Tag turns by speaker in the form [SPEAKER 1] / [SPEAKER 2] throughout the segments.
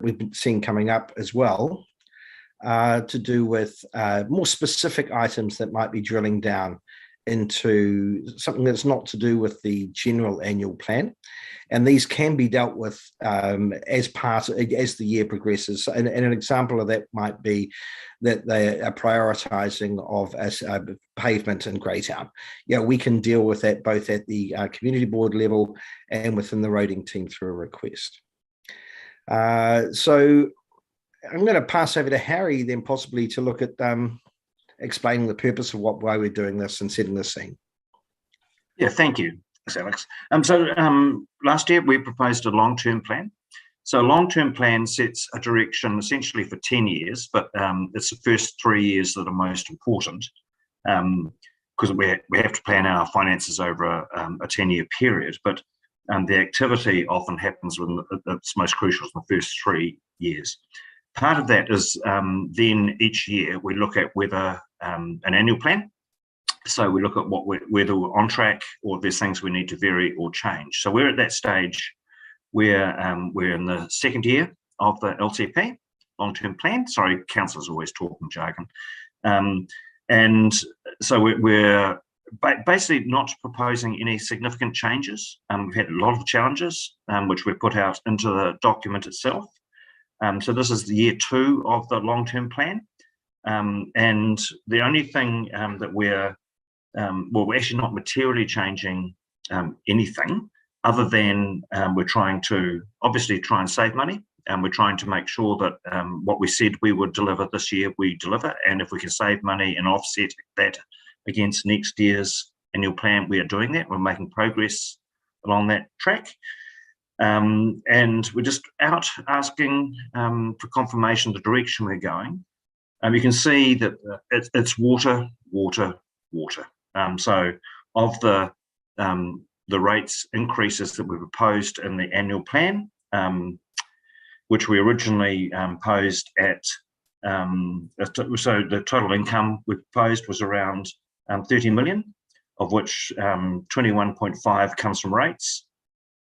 [SPEAKER 1] we've been seeing coming up as well, to do with more specific items that might be drilling down into something that's not to do with the general annual plan. And these can be dealt with as the year progresses. And an example of that might be that they are prioritising of pavement in Greytown. We can deal with that both at the community board level and within the roading team through a request. So I'm going to pass over to Harry then possibly to look at explaining the purpose of why we're doing this and setting the scene.
[SPEAKER 2] Yeah, thank you. Thanks, Alex. Last year we proposed a long-term plan. So a long-term plan sets a direction essentially for 10 years, but it's the first 3 years that are most important because we have to plan our finances over a 10-year period. But the activity often happens when it's most crucial in the first 3 years. Part of that is then each year we look at whether an annual plan. So we look at whether we're on track or there's things we need to vary or change. So we're at that stage where we're in the second year of the LTP, long-term plan. Sorry, councillors always talking jargon. And so we're basically not proposing any significant changes. We've had a lot of challenges, which we put out into the document itself. So this is the year 2 of the long-term plan. And the only thing that we're actually not materially changing anything other than we're trying to obviously try and save money, and we're trying to make sure that what we said we would deliver this year, we deliver. And if we can save money and offset that against next year's annual plan, we are doing that. We're making progress along that track. And we're just out asking for confirmation of the direction we're going. You can see that it's water, water, water. So of the rates increases that we proposed in the annual plan, which we originally posed at, so the total income we proposed was around 30 million, of which 21.5 comes from rates.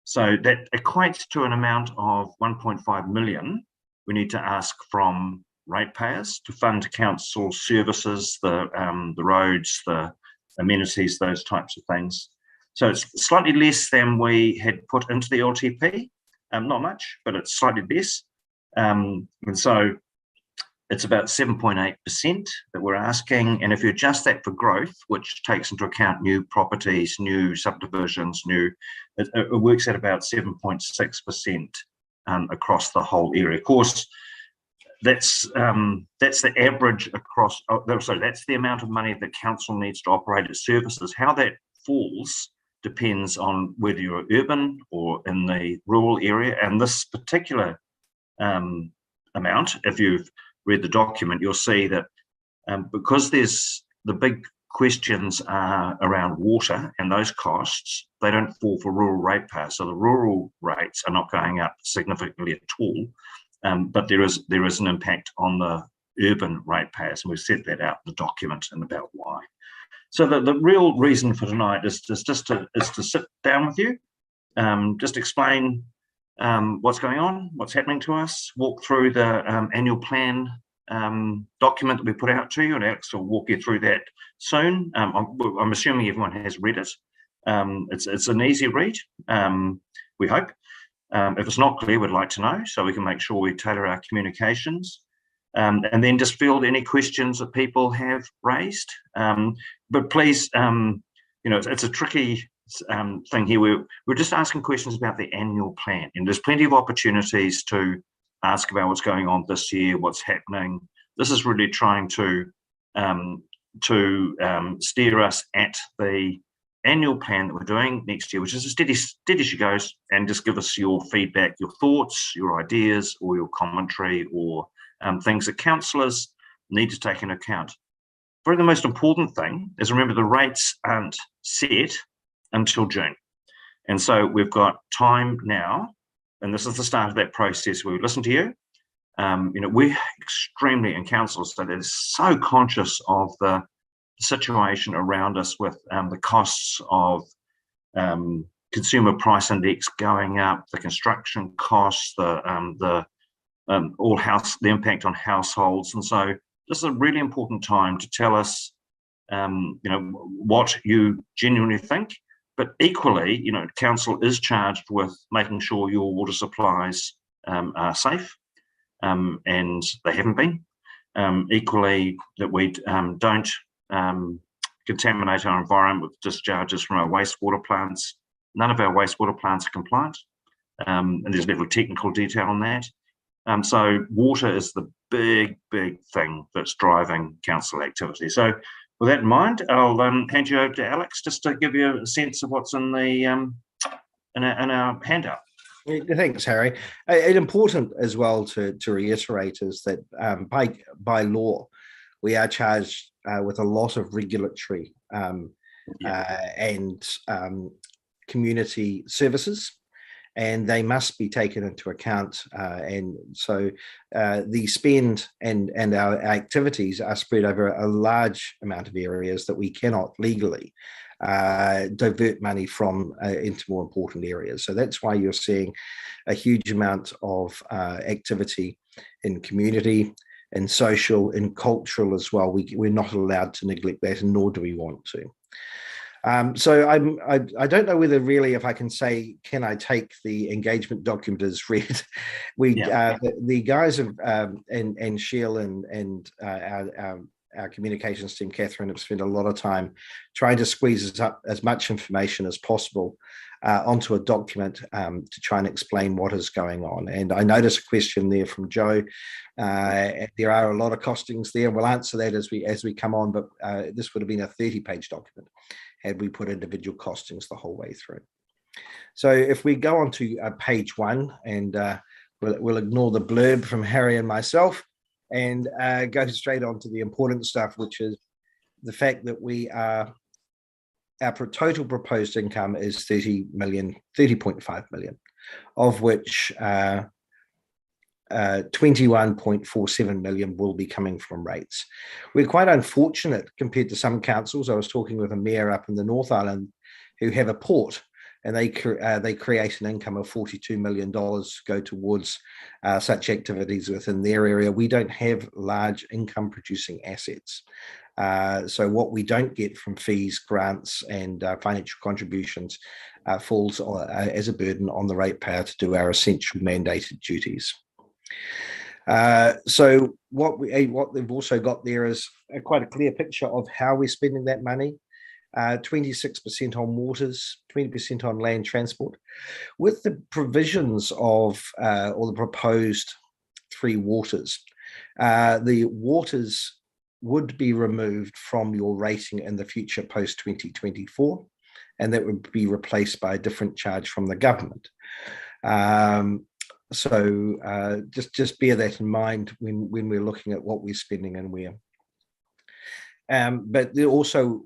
[SPEAKER 2] So that equates to an amount of 1.5 million we need to ask from ratepayers to fund council services, the roads, the amenities, those types of things. So it's slightly less than we had put into the LTP, not much, but it's slightly less. And so it's about 7.8% that we're asking. And if you adjust that for growth, which takes into account new properties, new subdivisions, it works at about 7.6% across the whole area. Of course, that's the average across, sorry, that's the amount of money the council needs to operate its services. How that falls depends on whether you're urban or in the rural area. And this particular amount, if you've read the document, you'll see that because there's the big questions are around water and those costs, they don't fall for rural ratepayers. So the rural rates are not going up significantly at all. But there is an impact on the urban ratepayers, and we've set that out in the document and about why. So the real reason for tonight is to sit down with you, just explain what's going on, what's happening to us, walk through the annual plan document that we put out to you, and Alex will walk you through that soon. I'm assuming everyone has read it. It's an easy read, we hope. If it's not clear, we'd like to know so we can make sure we tailor our communications. And then just field any questions that people have raised. But please, it's a tricky thing here. We're just asking questions about the annual plan, and there's plenty of opportunities to ask about what's going on this year, what's happening. This is really trying to steer us at the annual plan that we're doing next year, which is as steady as she goes, and just give us your feedback, your thoughts, your ideas, or your commentary, or things that councillors need to take into account. Probably the most important thing is remember the rates aren't set until June. And so we've got time now, and this is the start of that process where we listen to you. We're extremely, in council, so they're so conscious of the situation around us with the costs of consumer price index going up, the construction costs, the the impact on households. And so this is a really important time to tell us, what you genuinely think. But equally, council is charged with making sure your water supplies are safe, and they haven't been. Equally, that we don't contaminate our environment with discharges from our wastewater plants. None of our wastewater plants are compliant, and there's a level of technical detail on that. So water is the big thing that's driving council activity. So with that in mind, I'll hand you over to Alex just to give you a sense of what's in the in our handout.
[SPEAKER 1] Thanks, Harry. It's important as well to reiterate is that by law, we are charged with a lot of regulatory and community services, and they must be taken into account. And so the spend and our activities are spread over a large amount of areas that we cannot legally divert money from into more important areas. So that's why you're seeing a huge amount of activity in community, in social, in cultural as well. We're not allowed to neglect that, and nor do we want to. So I don't know whether really, if I can say, can I take the engagement document as read? The guys of and Sheil and our communications team, Catherine, have spent a lot of time trying to squeeze up as much information as possible onto a document to try and explain what is going on. And I noticed a question there from Joe. There are a lot of costings there. We'll answer that as we come on, but this would have been a 30-page document had we put individual costings the whole way through. So if we go on to page 1, and we'll ignore the blurb from Harry and myself and go straight on to the important stuff, which is the fact that our total proposed income is 30.5 million, of which 21.47 million will be coming from rates. We're quite unfortunate compared to some councils. I was talking with a mayor up in the North Island who have a port, and they create an income of $42 million go towards such activities within their area. We don't have large income producing assets. So what we don't get from fees, grants, and financial contributions falls as a burden on the ratepayer to do our essential mandated duties. So what they've also got there is quite a clear picture of how we're spending that money. 26% on waters, 20% on land transport, with the provisions of or the proposed 3 waters. The waters would be removed from your rating in the future post 2024, and that would be replaced by a different charge from the government. So just bear that in mind when we're looking at what we're spending and where. But also,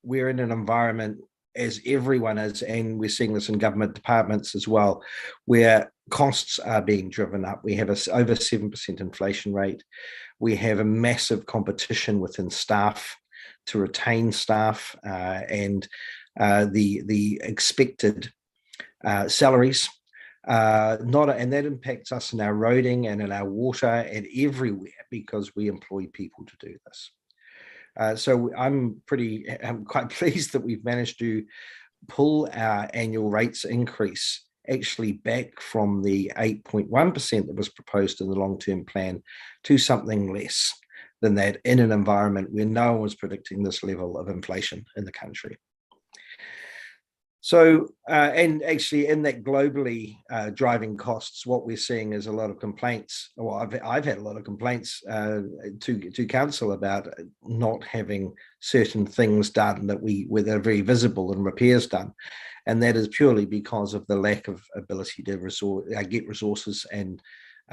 [SPEAKER 1] we're in an environment, as everyone is, and we're seeing this in government departments as well, where costs are being driven up. We have over 7% inflation rate. We have a massive competition within staff to retain staff, and the expected salaries. And that impacts us in our roading and in our water and everywhere, because we employ people to do this. So I'm quite pleased that we've managed to pull our annual rates increase actually back from the 8.1% that was proposed in the long-term plan to something less than that, in an environment where no one was predicting this level of inflation in the country. So, and actually in that globally driving costs, what we're seeing is a lot of complaints. Well, I've had a lot of complaints to council about not having certain things done that are very visible, and repairs done. And that is purely because of the lack of ability to get resources and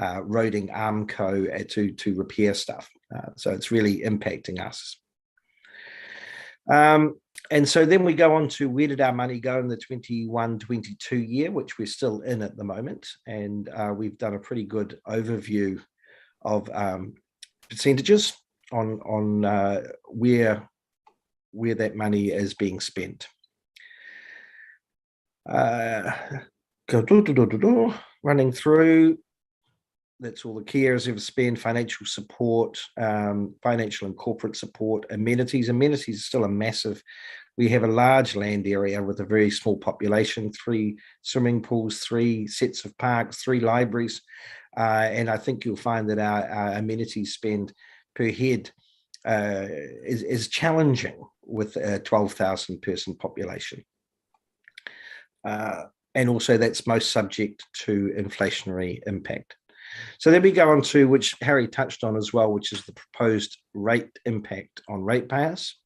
[SPEAKER 1] roading ARMCO to repair stuff. So it's really impacting us. And so then we go on to, where did our money go in the 21-22 year, which we're still in at the moment. And we've done a pretty good overview of percentages on where that money is being spent. Running through, That's all the key areas of spend: financial support, financial and corporate support, amenities. Amenities is still a massive. We have a large land area with a very small population, 3 swimming pools, 3 sets of parks, 3 libraries. And I think you'll find that our amenities spend per head is challenging with a 12,000 person population. And also that's most subject to inflationary impact. So then we go on to, which Harry touched on as well, which is the proposed rate impact on ratepayers.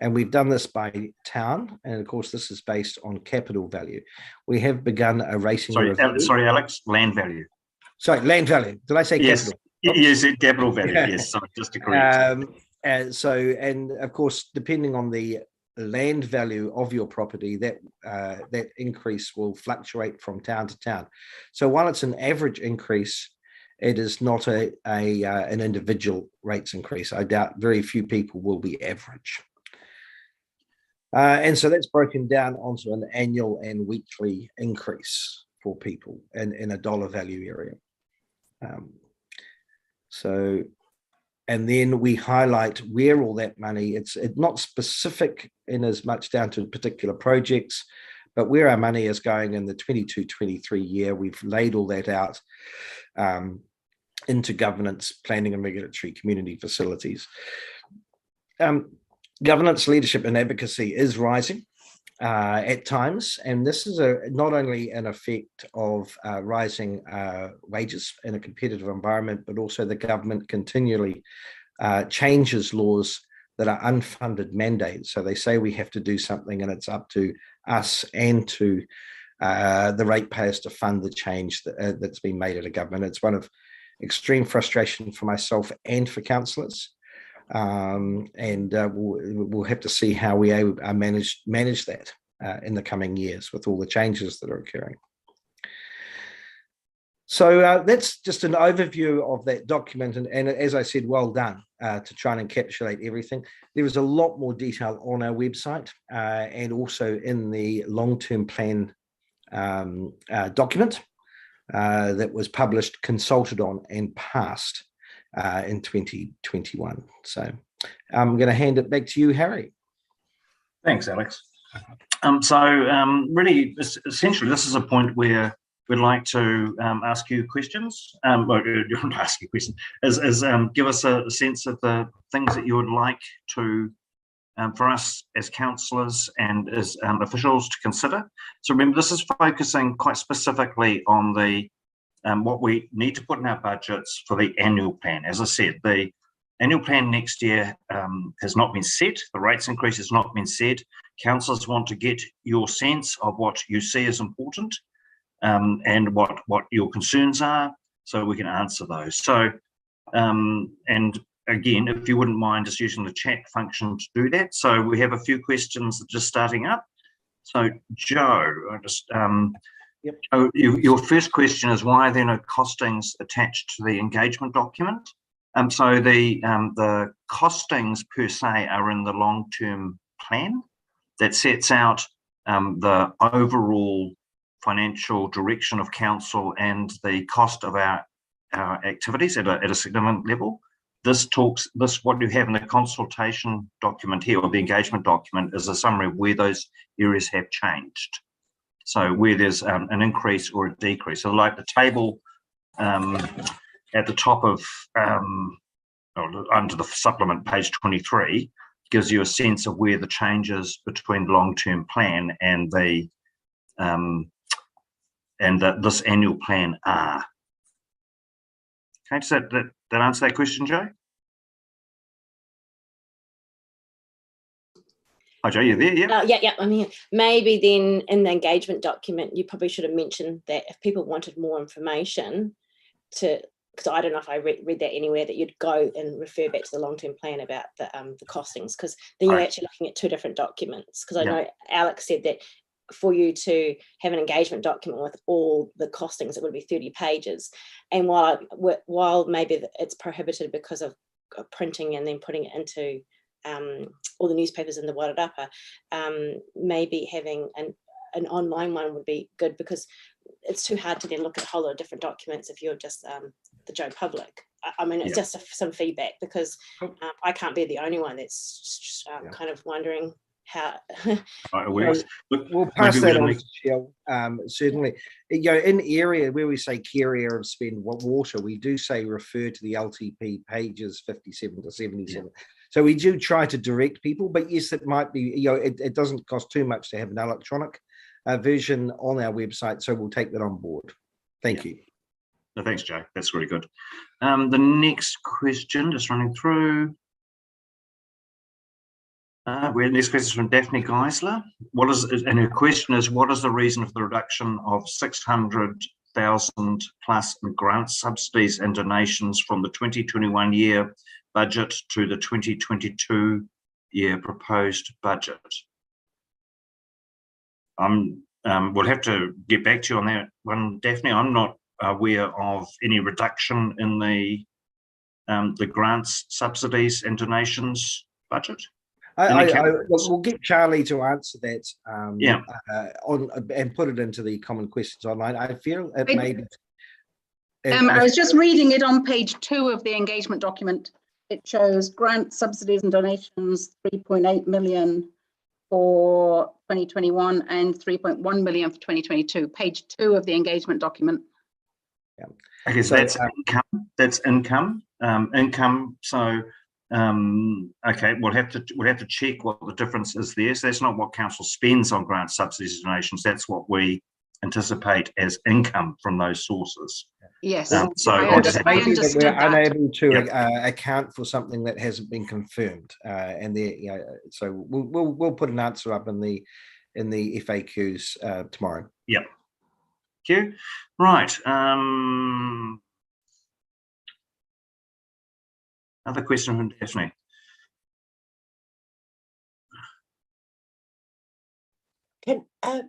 [SPEAKER 1] And we've done this by town. And of course, this is based on capital value. We have begun a rating review.
[SPEAKER 2] Sorry, Alex, land value.
[SPEAKER 1] Sorry, land value. Did I say
[SPEAKER 2] yes.
[SPEAKER 1] capital?
[SPEAKER 2] Yes, capital value. Yes, sorry, just to correct.
[SPEAKER 1] And of course, depending on the land value of your property, that increase will fluctuate from town to town. So while it's an average increase, it is not an individual rates increase. I doubt very few people will be average. And so that's broken down onto an annual and weekly increase for people in a dollar value area. And then we highlight where all that money, it's not specific in as much down to particular projects, but where our money is going in the 22-23 year, we've laid all that out into governance, planning and regulatory community facilities. Governance, leadership and advocacy is rising at times, and this is not only an effect of rising wages in a competitive environment, but also the government continually changes laws that are unfunded mandates. So they say we have to do something, and it's up to us and to the ratepayers to fund the change that's been made at a government. It's one of extreme frustration for myself and for councillors. We'll have to see how we manage that in the coming years with all the changes that are occurring. So that's just an overview of that document, and as I said, well done to try and encapsulate everything. There is a lot more detail on our website and also in the long-term plan document that was published, consulted on and passed in 2021. So I'm going to hand it back to you, Harry.
[SPEAKER 2] Thanks, Alex. Really, essentially, this is a point where we'd like to ask you questions. Not ask you questions, give us a sense of the things that you would like to, for us as councillors and as officials to consider. So remember, this is focusing quite specifically on the what we need to put in our budgets for the annual plan. As I said, the annual plan next year has not been set. The rates increase has not been set. Councillors want to get your sense of what you see as important and what your concerns are, so we can answer those. So, and again, if you wouldn't mind just using the chat function to do that. So we have a few questions just starting up. So Joe,
[SPEAKER 1] Yep.
[SPEAKER 2] So your first question is, why are there no costings attached to the engagement document? So the costings per se are in the long-term plan that sets out the overall financial direction of council and the cost of our activities at a significant level. What you have in the consultation document here, or the engagement document, is a summary of where those areas have changed. So where there's an increase or a decrease. So like the table at the top of, under the supplement, page 23, gives you a sense of where the changes between long-term plan and this annual plan are. Okay, does that answer that question, Joe? Oh, Joe, you there? Yeah.
[SPEAKER 3] Yeah, I'm here. Maybe then in the engagement document, you probably should have mentioned that if people wanted more information, because I don't know if I read that anywhere, that you'd go and refer back to the long-term plan about the costings, because then you're actually looking at 2 different documents. Because I know Alex said that for you to have an engagement document with all the costings, it would be 30 pages. And while maybe it's prohibited because of printing and then putting it into all the newspapers in the Wairarapa, maybe having an online one would be good, because it's too hard to then look at a whole lot of different documents if you're just the Joe Public. I mean, it's just some feedback, because I can't be the only one that's kind of wondering how
[SPEAKER 2] it works.
[SPEAKER 1] We'll pass that on to Shell. Certainly, in area where we say key area of spend water, we do say refer to the LTP pages 57 to 77. So we do try to direct people, but yes, it might be, it doesn't cost too much to have an electronic version on our website, so we'll take that on board. Thank you.
[SPEAKER 2] No, thanks, Joe. That's really good. The next question, just running through. Next question is from Daphne Geisler. And her question is, what is the reason for the reduction of 600,000 plus in grant subsidies and donations from the 2021 year budget to the 2022 year proposed budget? We'll have to get back to you on that one, Daphne. I'm not aware of any reduction in the grants, subsidies and donations budget.
[SPEAKER 1] We'll get Charlie to answer that and put it into the common questions online. I feel it may be.
[SPEAKER 4] I was just reading it on page 2 of the engagement document. It shows grant subsidies and donations 3.8 million for 2021 and 3.1 million for 2022. Page 2 of the engagement document.
[SPEAKER 2] Yeah. Okay, so that's income. That's income. So. Okay, we'll have to check what the difference is there. So that's not what council spends on grant subsidies and donations. That's what we anticipate as income from those sources.
[SPEAKER 4] Yes.
[SPEAKER 2] So
[SPEAKER 4] I understood
[SPEAKER 1] we're
[SPEAKER 4] that.
[SPEAKER 1] unable to account for something that hasn't been confirmed, so we'll put an answer up in the FAQs tomorrow.
[SPEAKER 2] Yep. Thank you. Right. Another question from Daphne.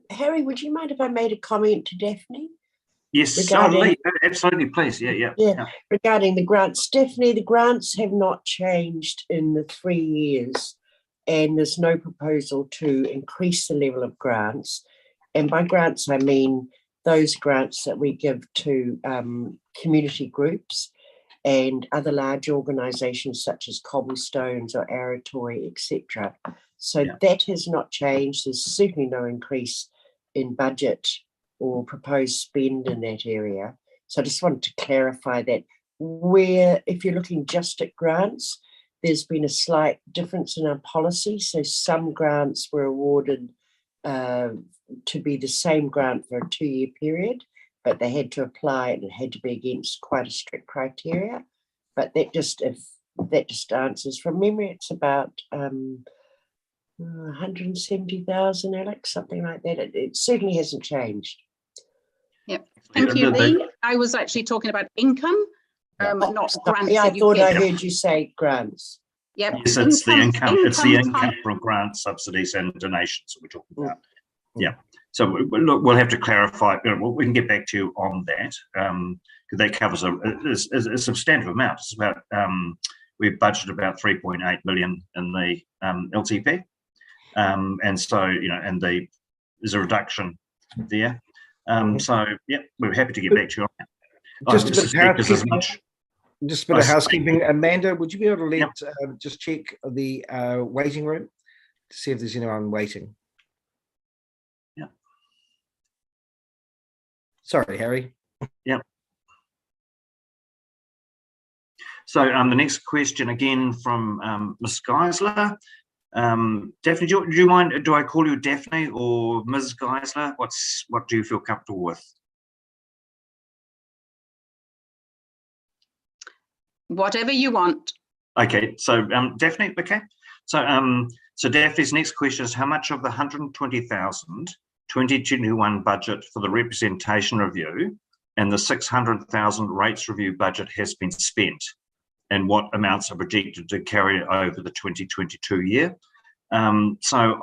[SPEAKER 5] Harry, would you mind if I made a comment to Daphne?
[SPEAKER 2] Yes, absolutely, please. Yeah.
[SPEAKER 5] Regarding the grants, Daphne, the grants have not changed in the 3 years, and there's no proposal to increase the level of grants. And by grants, I mean those grants that we give to community groups and other large organisations such as Cobblestones or Aratoy, etc. So that has not changed. There's certainly no increase in budget or proposed spend in that area. So I just wanted to clarify that, where if you're looking just at grants, there's been a slight difference in our policy. So some grants were awarded to be the same grant for a 2-year period, but they had to apply and it had to be against quite a strict criteria. But that just answers from memory, it's about 170,000, Alex, something like that. It certainly hasn't changed.
[SPEAKER 4] Yep. Thank you, Lee. I was actually talking about income, not grants.
[SPEAKER 5] Yeah, I thought I heard you say grants.
[SPEAKER 4] Yep.
[SPEAKER 2] Yes, it's the income. It's the income from grants, subsidies, and donations that we're talking about. Yeah. So we'll have to clarify. We can get back to you on that, because that covers a substantive amount. It's about we've budgeted about 3.8 million in the LTP, and so and there's a reduction there. So we're happy to get back to you on that.
[SPEAKER 1] Just a bit of housekeeping. Amanda, would you be able to just check the waiting room to see if there's anyone waiting? Sorry, Harry.
[SPEAKER 2] Yeah. So the next question again from Ms. Geisler. Daphne, do you mind? Do I call you Daphne or Ms. Geisler? What do you feel comfortable with?
[SPEAKER 4] Whatever you want.
[SPEAKER 2] Okay. So Daphne. Okay. So Daphne's next question is, how much of the 120,000 2021 budget for the representation review and the 600,000 rates review budget has been spent, and what amounts are projected to carry over the 2022 year? So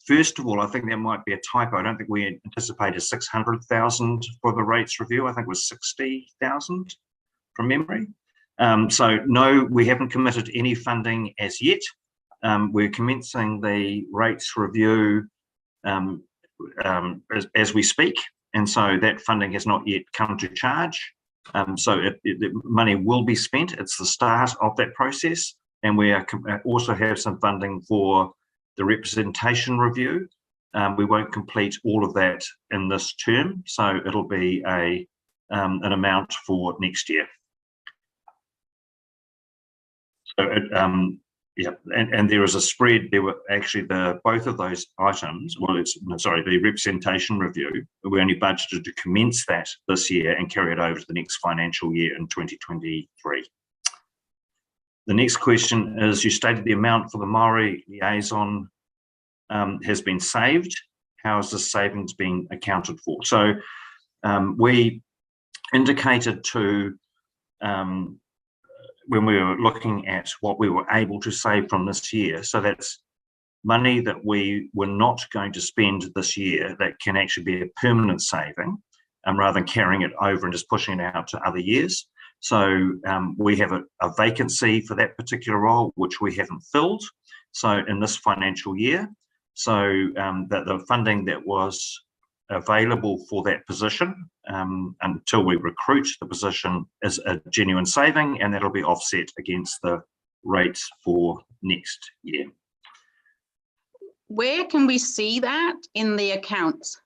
[SPEAKER 2] first of all, I think that might be a typo. I don't think we anticipated 600,000 for the rates review. I think it was 60,000 from memory. So no, we haven't committed any funding as yet. We're commencing the rates review as we speak, and so that funding has not yet come to charge. So the money will be spent. It's the start of that process, and we also have some funding for the representation review. We won't complete all of that in this term, so it'll be an amount for next year. So yeah, and there is a spread. There were actually both of those items. Well, the representation review. We only budgeted to commence that this year and carry it over to the next financial year in 2023. The next question is: you stated the amount for the Maori liaison has been saved. How is this savings being accounted for? So we indicated to when we were looking at what we were able to save from this year. So that's money that we were not going to spend this year that can actually be a permanent saving, rather than carrying it over and just pushing it out to other years. So we have a vacancy for that particular role, which we haven't filled. So in this financial year, so that the funding that was available for that position until we recruit the position is a genuine saving, and that'll be offset against the rates for next year.
[SPEAKER 4] Where can we see that in the accounts?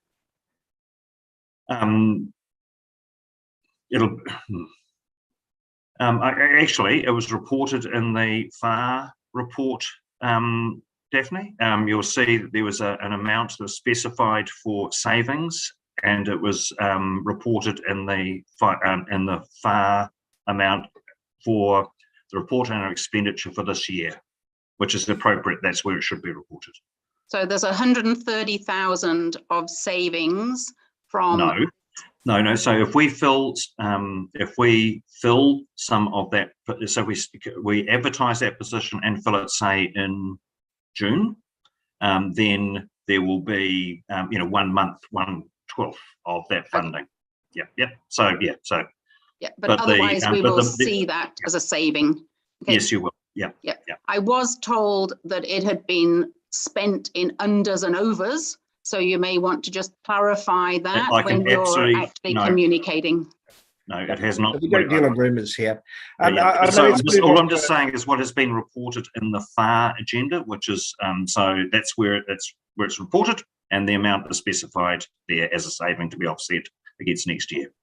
[SPEAKER 2] Actually, it was reported in the FAR report, Daphne. You'll see that there was an amount that was specified for savings, and it was reported in the FAR amount for the report on our expenditure for this year, which is appropriate. That's where it should be reported.
[SPEAKER 4] So there's 130,000 of savings from.
[SPEAKER 2] No. So if we fill some of that, so we advertise that position and fill it, say in June, then there will be 1 month, 1/12 of that funding. Okay. Yeah. So
[SPEAKER 4] but otherwise we will see that as a saving. Okay.
[SPEAKER 2] Yes, you will. Yeah.
[SPEAKER 4] I was told that it had been spent in unders and overs, so you may want to just clarify that when you're actually communicating.
[SPEAKER 2] No, it has not.
[SPEAKER 1] We don't deal in rumours here.
[SPEAKER 2] All I'm just saying is what has been reported in the FAR agenda, which is so that's where it's reported, and the amount is specified there as a saving to be offset against next year.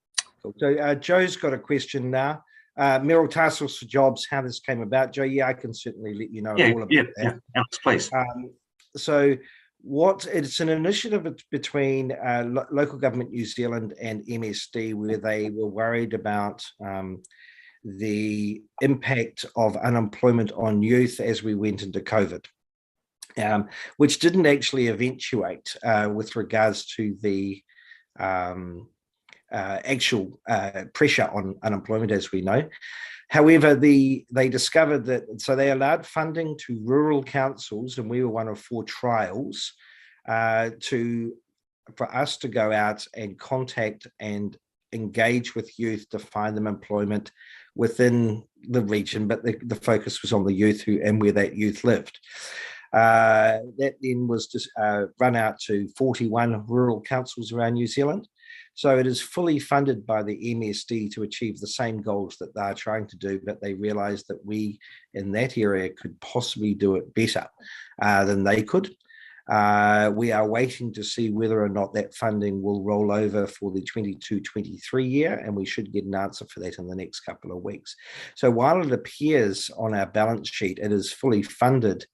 [SPEAKER 1] Cool. So Joe's got a question now. Mayoral Task Force for Jobs, how this came about. Joe, I can certainly let you know all about that.
[SPEAKER 2] Yeah, Alex, please.
[SPEAKER 1] So it's an initiative between Local Government New Zealand and MSD, where they were worried about the impact of unemployment on youth as we went into COVID, which didn't actually eventuate with regards to the actual pressure on unemployment, as we know. However, they discovered that, so they allowed funding to rural councils, and we were one of 4 trials for us to go out and contact and engage with youth to find them employment within the region, but the focus was on the youth and where that youth lived. That then was just run out to 41 rural councils around New Zealand. So it is fully funded by the MSD to achieve the same goals that they're trying to do, but they realised that we in that area could possibly do it better than they could. We are waiting to see whether or not that funding will roll over for the 22-23 year, and we should get an answer for that in the next couple of weeks. So while it appears on our balance sheet, it is fully funded,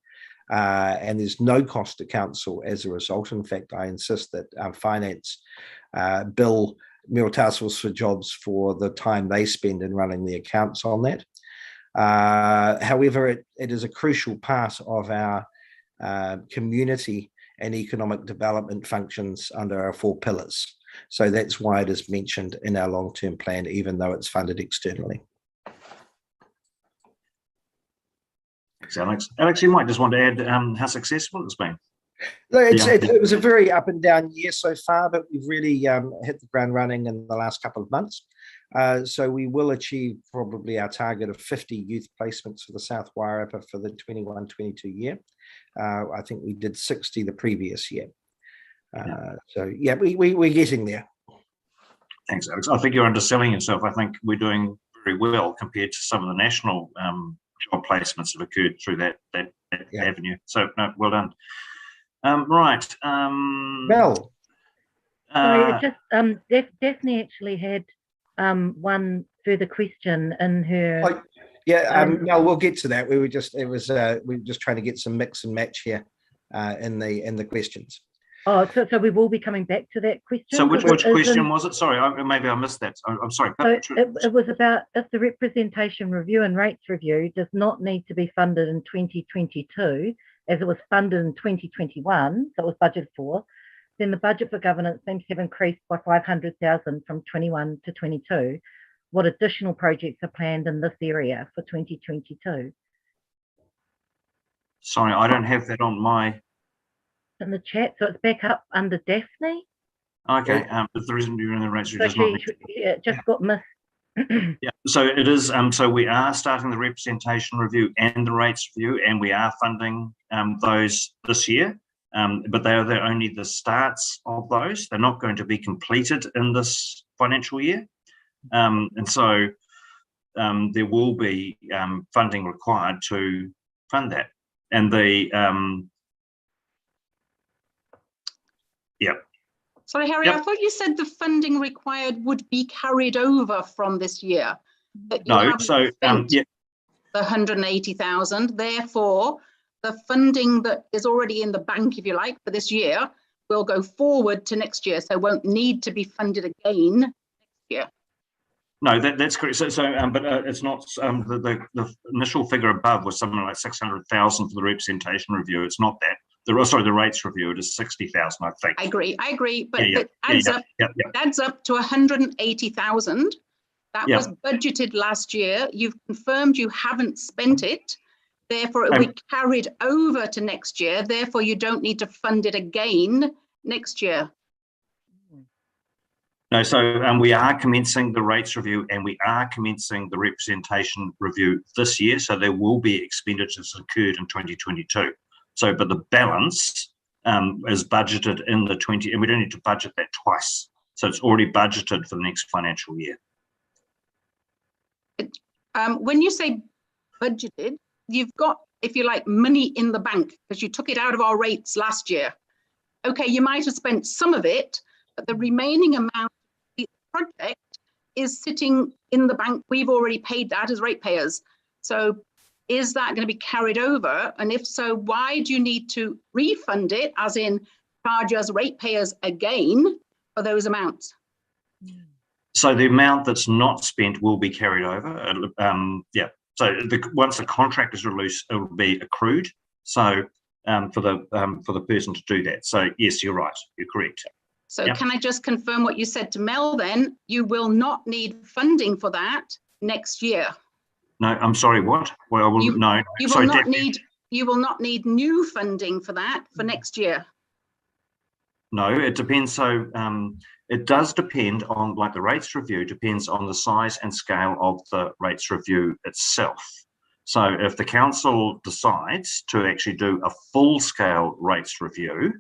[SPEAKER 1] and there's no cost to council as a result. In fact, I insist that our finance bill Mayoral Task Force for Jobs for the time they spend in running the accounts on that. However, it is a crucial part of our community and economic development functions under our 4 pillars. So that's why it is mentioned in our long-term plan, even though it's funded externally.
[SPEAKER 2] Thanks, Alex. Alex, you might just want to add how successful it's been.
[SPEAKER 1] It was a very up and down year so far, but we've really hit the ground running in the last couple of months. So we will achieve probably our target of 50 youth placements for the South Wairarapa for the 21-22 year. I think we did 60 the previous year. So yeah, we're getting there.
[SPEAKER 2] Thanks, Alex. I think you're underselling yourself. I think we're doing very well compared to some of the national job placements that have occurred through that avenue. So, no, well done. Right.
[SPEAKER 1] Mel.
[SPEAKER 6] Sorry, just Daphne actually had one further question in her.
[SPEAKER 1] Mel, we'll get to that. We were just trying to get some mix and match here in the questions.
[SPEAKER 6] Oh, so we will be coming back to that question.
[SPEAKER 2] So which question was it? Sorry, maybe I missed that. I'm sorry.
[SPEAKER 6] So it was about if the representation review and rates review does not need to be funded in 2022, as it was funded in 2021, so it was budgeted for, then the budget for governance seems to have increased by 500,000 from 21 to 22. What additional projects are planned in this area for 2022?
[SPEAKER 2] Sorry, I don't have that on my...
[SPEAKER 6] In the chat, so it's back up under Daphne.
[SPEAKER 2] Okay, if there isn't during the rates review,
[SPEAKER 6] it just got missed.
[SPEAKER 2] Yeah, so it is. So we are starting the representation review and the rates review, and we are funding those this year. But they're only the starts of those. They're not going to be completed in this financial year, and so there will be funding required to fund that. And the
[SPEAKER 4] Sorry, Harry, I thought you said the funding required would be carried over from this year.
[SPEAKER 2] No, so
[SPEAKER 4] the 180,000. Therefore, the funding that is already in the bank, if you like, for this year will go forward to next year, so won't need to be funded again next year.
[SPEAKER 2] No, that's correct. So but it's not. The initial figure above was something like 600,000 for the representation review. It's not that. The rates review, it is 60,000, I think.
[SPEAKER 4] I agree, but
[SPEAKER 2] it
[SPEAKER 4] adds up to 180,000. That was budgeted last year. You've confirmed you haven't spent it. Therefore, it will be carried over to next year. Therefore, you don't need to fund it again next year.
[SPEAKER 2] No, so we are commencing the rates review and we are commencing the representation review this year. So there will be expenditures incurred in 2022. So, but the balance is budgeted in the 20, and we don't need to budget that twice. So it's already budgeted for the next financial year.
[SPEAKER 4] When you say budgeted, you've got, if you like, money in the bank because you took it out of our rates last year. Okay, you might have spent some of it, but the remaining amount of the project is sitting in the bank. We've already paid that as ratepayers. So is that going to be carried over? And if so, why do you need to refund it, as in charge us ratepayers again for those amounts?
[SPEAKER 2] So the amount that's not spent will be carried over. So once the contract is released, it will be accrued. So for the person to do that. So yes, you're right. You're correct.
[SPEAKER 4] So can I just confirm what you said to Mel then? You will not need funding for that next year.
[SPEAKER 2] No, I'm sorry, what? Well,
[SPEAKER 4] you will not need new funding for that for next year.
[SPEAKER 2] No, it depends. So it does depend on, like the rates review depends on the size and scale of the rates review itself. So if the council decides to actually do a full scale rates review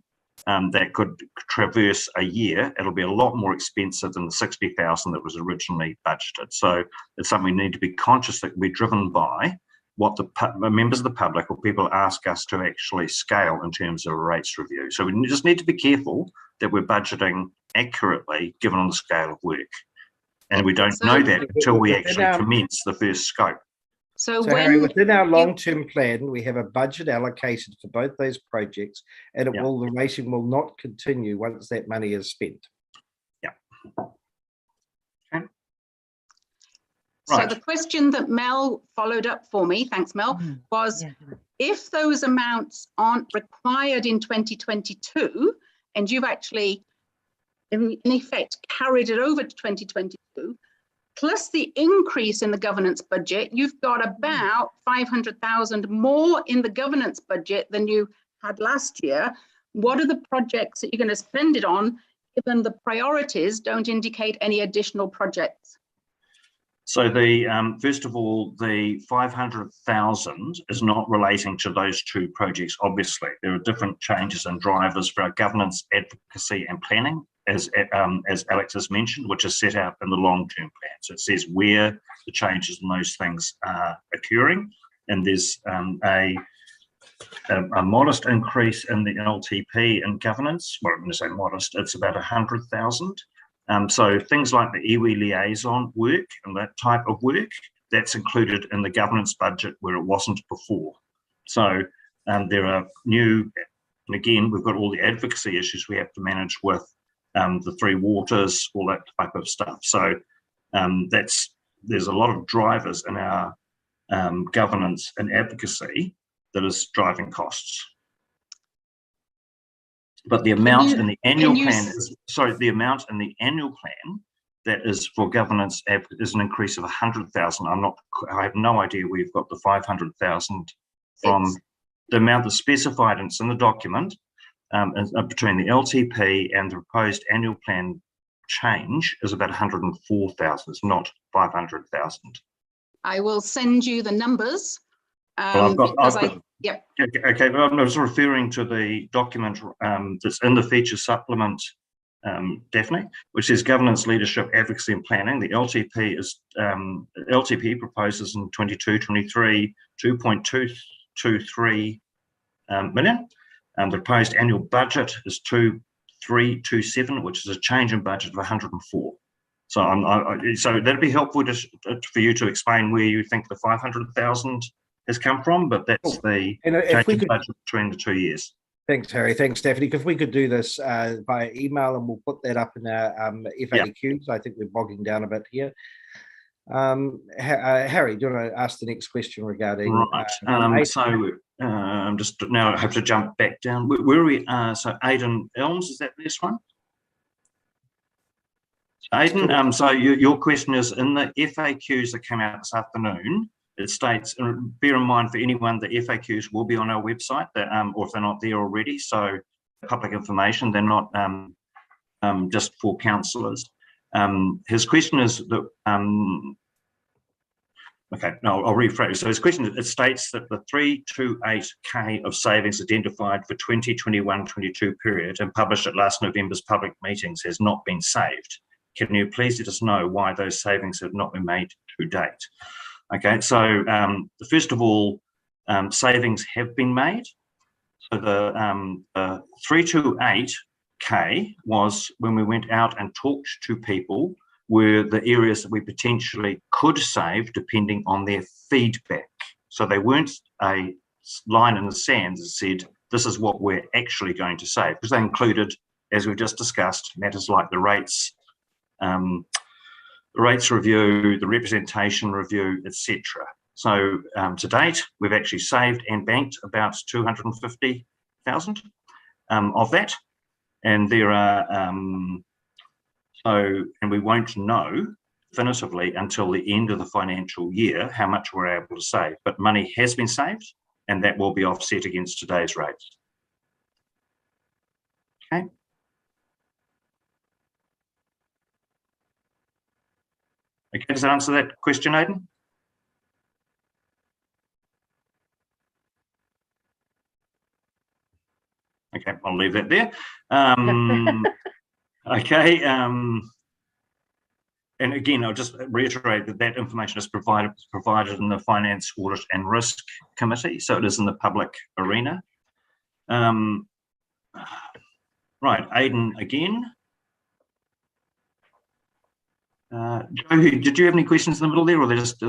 [SPEAKER 2] that could traverse a year, it'll be a lot more expensive than the 60,000 that was originally budgeted. So it's something we need to be conscious that we're driven by what the members of the public or people ask us to actually scale in terms of a rates review. So we just need to be careful that we're budgeting accurately given on the scale of work. And we don't know that until we actually commence the first scope.
[SPEAKER 1] So Harry, within our long-term plan, we have a budget allocated for both those projects, and the rating will not continue once that money is spent.
[SPEAKER 2] Yeah.
[SPEAKER 4] Okay. So the question that Mel followed up for me, thanks Mel, was if those amounts aren't required in 2022, and you've actually in effect carried it over to 2022, plus the increase in the governance budget, you've got about 500,000 more in the governance budget than you had last year. What are the projects that you're going to spend it on, given the priorities don't indicate any additional projects?
[SPEAKER 2] So the first of all, the 500,000 is not relating to those two projects. Obviously, there are different changes and drivers for our governance, advocacy, and planning as Alex has mentioned, which is set out in the long-term plan. So it says where the changes in those things are occurring, and there's a modest increase in the LTP and governance. Well, I'm going to say modest, it's about 100,000. So things like the iwi liaison work and that type of work, that's included in the governance budget where it wasn't before. So there are new, and again, we've got all the advocacy issues we have to manage with the three waters, all that type of stuff. So there's a lot of drivers in our governance and advocacy that is driving costs. But the amount in the annual plan is, the amount in the annual plan that is for governance is an increase of 100,000. I have no idea where you've got the 500,000 from. The amount that's specified, and it's in the document, between the LTP and the proposed annual plan change is about 104,000. It's not 500,000.
[SPEAKER 4] I will send you the numbers.
[SPEAKER 2] Well,
[SPEAKER 4] Yep.
[SPEAKER 2] Okay, but I was referring to the document that's in the feature supplement, Daphne, which says governance, leadership, advocacy, and planning. The LTP is LTP proposes in 22-23 2.223 million. The proposed annual budget is 2327, which is a change in budget of 104. So so that'd be helpful for you to explain where you think the 500,000 has come from, but that's the change in budget between the 2 years.
[SPEAKER 1] Thanks, Harry. Thanks, Stephanie. If we could do this via email, and we'll put that up in our FAQs. I think we're bogging down a bit here. Harry, do you want to ask the next question regarding?
[SPEAKER 2] Right. I'm just now I have to jump back down. Where are we? So Aidan Elms, is that this one? Aidan, so your question is in the FAQs that came out this afternoon. It states, bear in mind for anyone, the FAQs will be on our website, or if they're not there already, so public information, they're not just for councillors. His question is that, okay, no, I'll rephrase. So his question, it states that the 328K of savings identified for 2021-22 period and published at last November's public meetings has not been saved. Can you please let us know why those savings have not been made to date? Okay, so first of all, savings have been made. So the 328K was when we went out and talked to people were the areas that we potentially could save depending on their feedback. So they weren't a line in the sand that said, this is what we're actually going to save, because they included, as we've just discussed, matters like the rates review, the representation review, etc. So to date, we've actually saved and banked about 250,000 of that, and there are and we won't know definitively until the end of the financial year how much we're able to save. But money has been saved, and that will be offset against today's rates. Okay. Okay, does that answer that question, Aidan? Okay, I'll leave that there. Okay, and again, I'll just reiterate that that information is provided in the Finance, Audit and Risk Committee, so it is in the public arena. Right, Aidan again. Joe, did you have any questions in the middle there, or they're just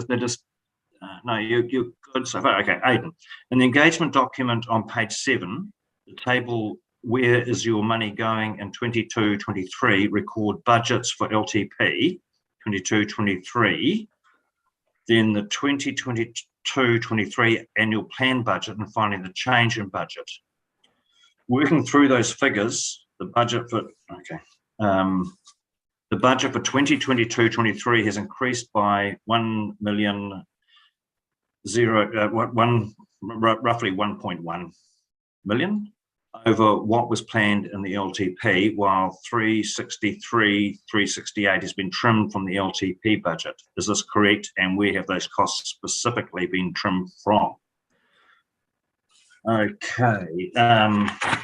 [SPEAKER 2] no, you're good so far. Okay, Aidan. In the engagement document on page 7, the table where is your money going in 22-23 record budgets for LTP 22-23, then the 2022-23 annual plan budget, and finally the change in budget. Working through those figures, the budget for the budget for 2022-23 has increased by roughly 1.1 million over what was planned in the LTP, while 368 has been trimmed from the LTP budget. Is this correct? And where have those costs specifically been trimmed from? Okay, that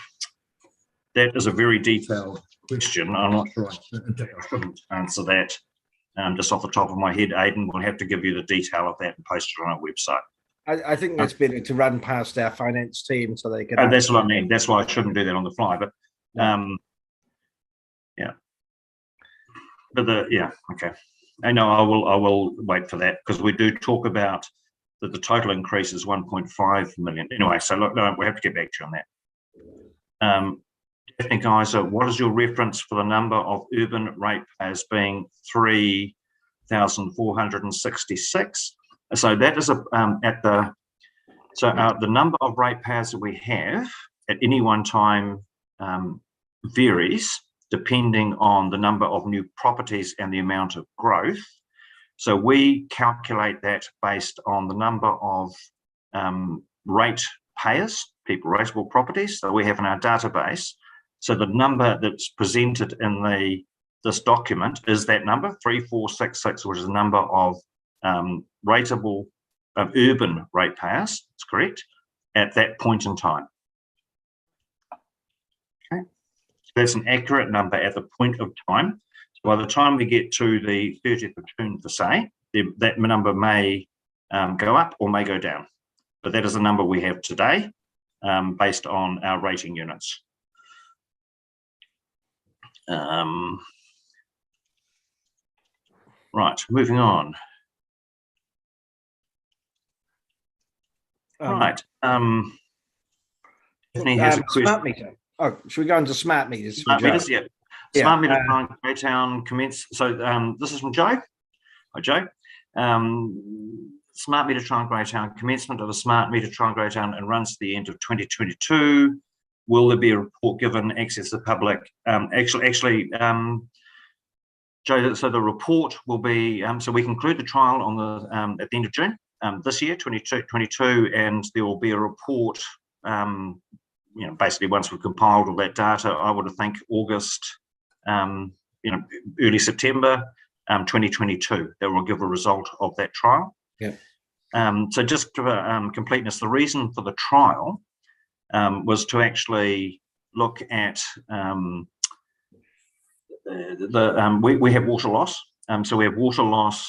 [SPEAKER 2] is a very detailed question. I'm not sure. I shouldn't answer that just off the top of my head. Aidan will have to give you the detail of that and post it on our website.
[SPEAKER 1] I think that's better to run past our finance team so they can.
[SPEAKER 2] Oh, that's what I mean. That's why I shouldn't do that on the fly. But yeah. But okay. I know I will wait for that, because we do talk about that the total increase is 1.5 million. Anyway, so look, no, we have to get back to you on that. Daphne Geyser, what is your reference for the number of urban ratepayers being 3,466? So that is the number of ratepayers that we have at any one time varies depending on the number of new properties and the amount of growth. So we calculate that based on the number of ratepayers, people rateable properties that we have in our database. So the number that's presented in this document is that number 3466, which is the number of rateable urban ratepayers. That's correct, at that point in time. Okay, so that's an accurate number at the point of time. So by the time we get to the 30th of June, for say, that number may go up or may go down, but that is the number we have today based on our rating units. Right, moving on. Right. Tiffany has a question.
[SPEAKER 1] Smart meter. Oh, should we go into smart meters?
[SPEAKER 2] Smart meters, yeah. Smart meter client Greytown commence. So this is from Joe. Hi, Joe. Smart meter trial Greytown, commencement of a smart meter trial Greytown and runs to the end of 2022. Will there be a report given access to the public? Actually, Joe, so the report will be, so we conclude the trial on the at the end of June this year, 2022, and there will be a report, basically once we've compiled all that data, I would think August, early September 2022, that will give a result of that trial.
[SPEAKER 1] Yeah.
[SPEAKER 2] So just for completeness, the reason for the trial was to actually look at we have water loss. So we have water loss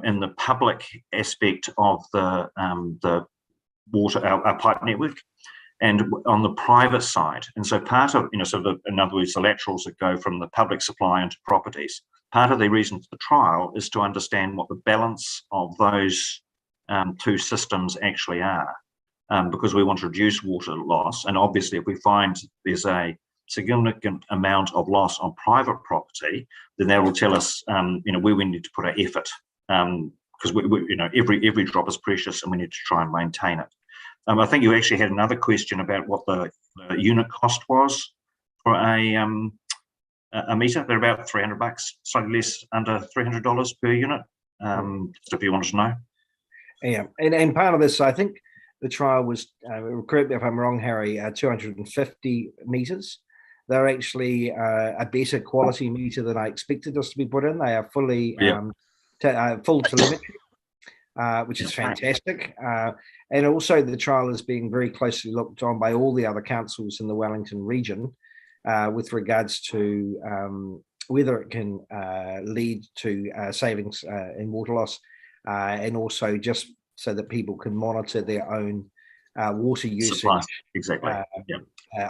[SPEAKER 2] in the public aspect of the water, our pipe network, and on the private side. And so part of, in other words, the laterals that go from the public supply into properties, part of the reason for the trial is to understand what the balance of those two systems actually are, because we want to reduce water loss. And obviously, if we find there's a significant amount of loss on private property, then that will tell us, where we need to put our effort, because every drop is precious, and we need to try and maintain it. I think you actually had another question about what the unit cost was for a meter. They're about $300, slightly less, under $300 per unit. Just if you wanted to know.
[SPEAKER 1] Yeah, and part of this, I think the trial was, correct me if I'm wrong, Harry, 250 meters. They're actually a better quality meter than I expected us to be put in. They are fully full telemetry, which is fantastic. And also the trial is being very closely looked on by all the other councils in the Wellington region with regards to whether it can lead to savings in water loss, and also just so that people can monitor their own water usage.
[SPEAKER 2] Supply. Exactly.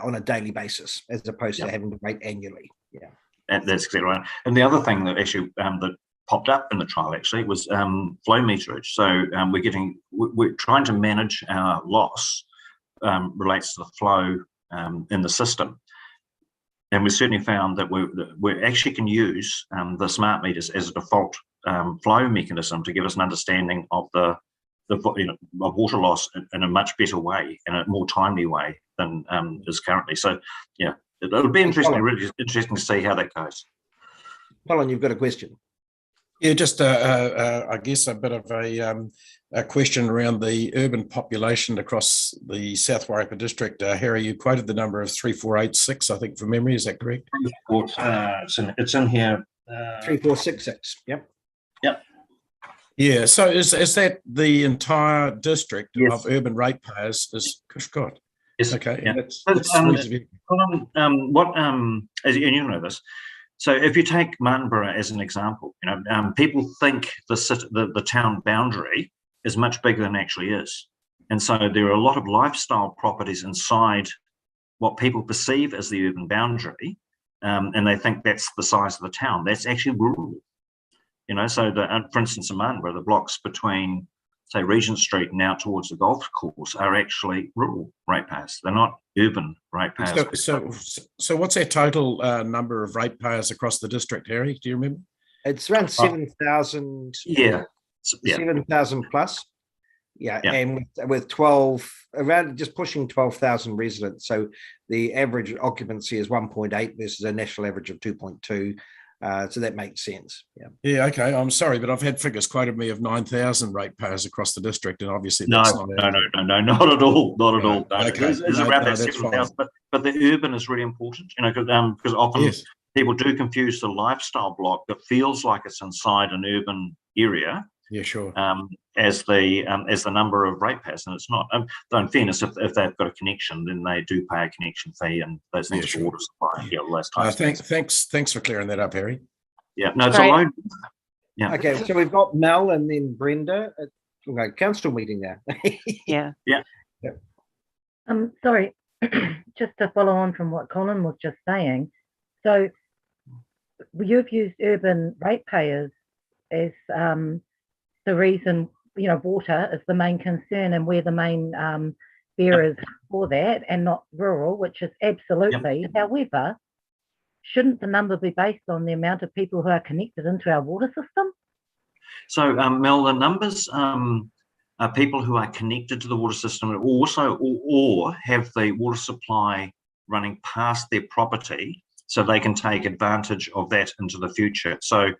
[SPEAKER 1] On a daily basis, as opposed to having to wait annually. Yeah,
[SPEAKER 2] that's exactly right. And the other thing that actually that popped up in the trial actually was flow meterage. So we're trying to manage our loss relates to the flow in the system, and we certainly found that we actually can use the smart meters as a default flow mechanism to give us an understanding of of water loss in a much better way and a more timely way than is currently. So yeah, it'll be interesting, really interesting to see how that goes.
[SPEAKER 1] Colin, you've got a question.
[SPEAKER 7] Yeah, just I guess a bit of a question around the urban population across the South Wairarapa district. Harry, you quoted the number of 3486, I think, from memory. Is that correct?
[SPEAKER 2] It's in here.
[SPEAKER 1] 3466. Yep.
[SPEAKER 2] Yep.
[SPEAKER 7] Yeah. So is that the entire district
[SPEAKER 2] Yes.
[SPEAKER 7] of urban ratepayers? Good God.
[SPEAKER 2] Yes.
[SPEAKER 7] Okay.
[SPEAKER 2] Yeah.
[SPEAKER 7] That's
[SPEAKER 2] Colin, as you know this, so if you take Martinborough as an example, people think the town boundary is much bigger than it actually is. And so there are a lot of lifestyle properties inside what people perceive as the urban boundary, and they think that's the size of the town. That's actually rural. So for instance, in Martinborough, the blocks between, say, Regent Street and out towards the golf course are actually rural ratepayers. They're not urban ratepayers.
[SPEAKER 7] So what's our total number of ratepayers across the district, Harry? Do you remember?
[SPEAKER 1] It's around 7,000.
[SPEAKER 2] Yeah.
[SPEAKER 1] 7,000 plus. Yeah. And with 12, around just pushing 12,000 residents. So the average occupancy is 1.8 versus a national average of 2.2. So that makes sense. Yeah.
[SPEAKER 7] Yeah. Okay. I'm sorry, but I've had figures quoted me of 9,000 ratepayers across the district, and obviously
[SPEAKER 2] no,
[SPEAKER 7] that's not
[SPEAKER 2] not at all. Not at all.
[SPEAKER 7] Okay.
[SPEAKER 2] There's around that 7,000, but the urban is really important. Because often people do confuse the lifestyle block that feels like it's inside an urban area.
[SPEAKER 7] Yeah, sure.
[SPEAKER 2] As the number of ratepayers, and it's not. Though in fairness, if they've got a connection, then they do pay a connection fee and those things for water supply. Yeah, all those types.
[SPEAKER 7] Thanks for clearing that up, Harry.
[SPEAKER 2] Yeah, no, it's a low. Yeah.
[SPEAKER 1] Okay, so we've got Mel and then Brenda. Council meeting now.
[SPEAKER 8] Yeah.
[SPEAKER 6] Sorry, just to follow on from what Colin was just saying. So you've used urban ratepayers as the reason, water is the main concern and we're the main bearers for that, and not rural, which is absolutely.
[SPEAKER 2] Yep.
[SPEAKER 6] However, shouldn't the number be based on the amount of people who are connected into our water system?
[SPEAKER 2] So, Mel, the numbers are people who are connected to the water system also or have the water supply running past their property, so they can take advantage of that into the future. So,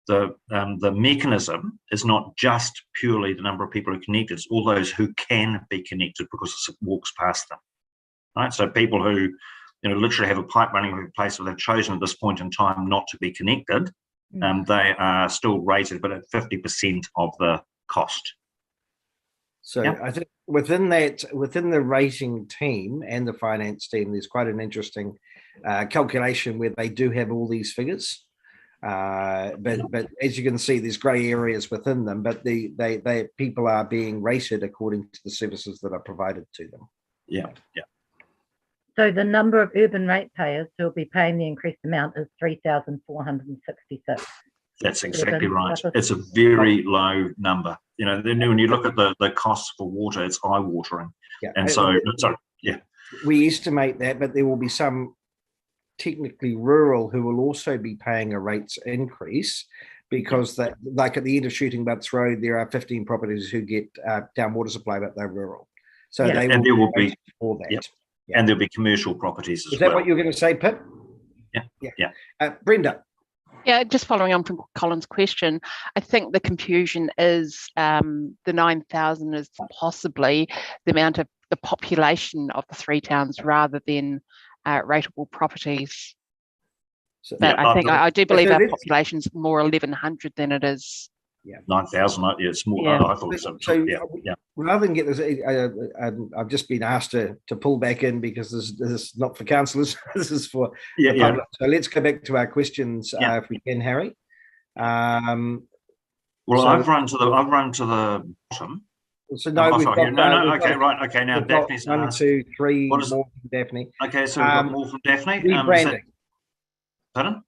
[SPEAKER 2] the mechanism is not just purely the number of people who are connected, it's all those who can be connected because it walks past them. Right? So people who literally have a pipe running in a place where they've chosen at this point in time not to be connected, they are still rated, but at 50% of the cost.
[SPEAKER 1] So I think within the rating team and the finance team, there's quite an interesting calculation where they do have all these figures. But as you can see, there's grey areas within them, but they people are being rated according to the services that are provided to them.
[SPEAKER 2] Yeah.
[SPEAKER 6] So the number of urban ratepayers who will be paying the increased amount is 3,466.
[SPEAKER 2] That's exactly right. It's a very low number. Then when you look at the costs for water, it's eye-watering. Yeah. And so,
[SPEAKER 1] we estimate that, but there will be some technically rural who will also be paying a rates increase because that, like at the end of Shooting Butts Road, there are 15 properties who get down water supply, but they're rural. So they will be for that.
[SPEAKER 2] Yep. Yeah. And there'll be commercial properties as well.
[SPEAKER 1] Is that what you're going to say, Pip?
[SPEAKER 2] Yeah.
[SPEAKER 1] Brenda.
[SPEAKER 8] Yeah, just following on from Colin's question, I think the confusion is the 9,000 is possibly the amount of the population of the three towns rather than rateable properties. So, but I do believe our population's more 1,100 than it is.
[SPEAKER 2] 9,000. It's more.
[SPEAKER 8] Yeah.
[SPEAKER 2] I thought so.
[SPEAKER 1] Rather than get this, I've just been asked to pull back in because this is not for councillors. This is for the public. So let's go back to our questions if we can, Harry.
[SPEAKER 2] I've run to the bottom.
[SPEAKER 1] So no, we've got,
[SPEAKER 2] okay, right, okay. Now Daphne's
[SPEAKER 1] 1, 2, 3 more from Daphne.
[SPEAKER 2] Okay, so we've got more from Daphne.
[SPEAKER 1] Rebranding.
[SPEAKER 2] Pardon?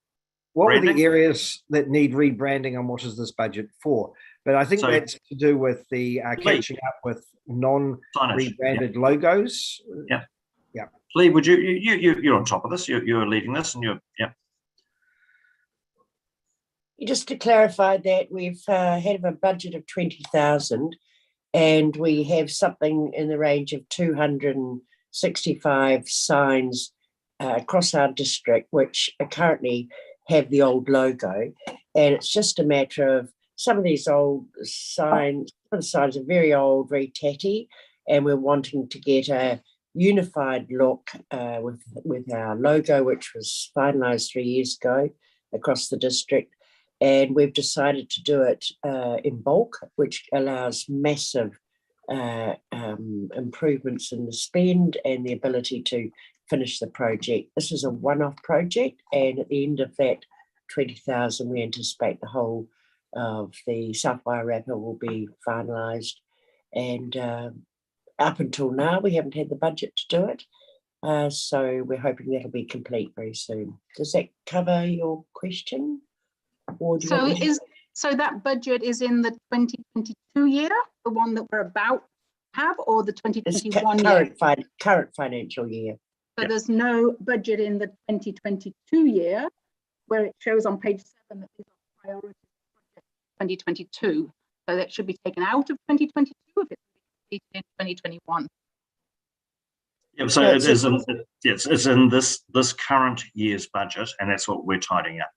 [SPEAKER 1] What are the areas that need rebranding and what is this budget for? But I think that's to do with the catching up with non-rebranded logos.
[SPEAKER 2] Yeah. Lee, would you're on top of this? You're leading this, and
[SPEAKER 5] Just to clarify that, we've had a budget of 20,000, and we have something in the range of 265 signs across our district, which are currently have the old logo, and it's just a matter of some of these old signs. Some of the signs are very old, very tatty, and we're wanting to get a unified look with our logo, which was finalised 3 years ago across the district, and we've decided to do it in bulk, which allows massive improvements in the spend and the ability to finish the project. This is a one-off project, and at the end of that 20,000, we anticipate the whole of the South Wairarapa will be finalised. And up until now, we haven't had the budget to do it. So we're hoping that'll be complete very soon. Does that cover your question? Or do you
[SPEAKER 4] so that budget is in the 2022 year, the one that we're about to have, or the 2021
[SPEAKER 5] current financial year?
[SPEAKER 4] So there's no budget in the 2022 year, where it shows on page 7 that these are priorities for 2022. So that should be taken out of 2022 if it's completed in 2021.
[SPEAKER 2] Yeah, so it is in, yes, it's in this current year's budget, and that's what we're tidying up.